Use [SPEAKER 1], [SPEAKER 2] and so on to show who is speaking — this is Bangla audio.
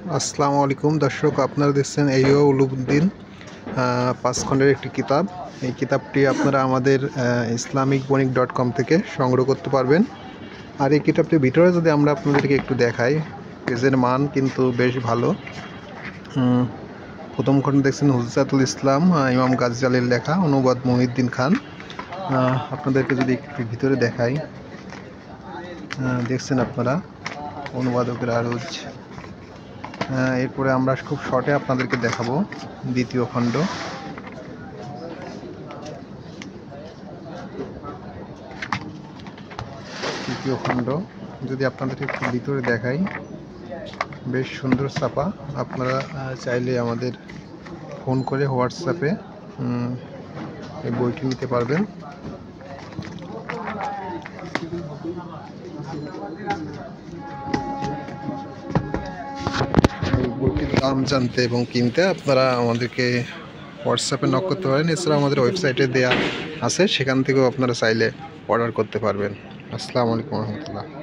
[SPEAKER 1] আসসালামু আলাইকুম দর্শক, আপনারা দেখছেন এইও উলুবুদ্দিন 5 খণ্ডের একটি কিতাব। এই কিতাবটি আপনারা আমাদের islamicbonic.com থেকে সংগ্রহ করতে পারবেন। আর এই কিতাবটির ভিতরে যদি আমরা আপনাদেরকে একটু দেখাই, পেজের মান কিন্তু বেশ ভালো। প্রথম খণ্ড দেখছেন হুজ্জাতুল ইসলাম, ইমাম গাজ্জালী আলীর লেখা, অনুবাদ মহিউদ্দিন খান। আপনাদেরকে যদি একটু ভিতরে দেখাই, দেখছেন আপনারা অনুবাদকের আরজ। এরপরে আমরা খুব শর্টে আপনাদেরকে দেখাবো দ্বিতীয় খণ্ড। তৃতীয় খণ্ড যদি আপনাদেরকে একটু ভিতরে দেখাই, বেশ সুন্দর ছাপা। আপনারা চাইলে আমাদের ফোন করে হোয়াটসঅ্যাপে এই বইটি নিতে পারবেন। এই বইটির দাম জানতে এবং কিনতে আপনারা আমাদেরকে হোয়াটসঅ্যাপে নক করতে পারেন। এছাড়া আমাদের ওয়েবসাইটে দেওয়া আছে, সেখান থেকেও আপনারা চাইলে অর্ডার করতে পারবেন। আসসালামু আলাইকুম রহমতুল্লাহ।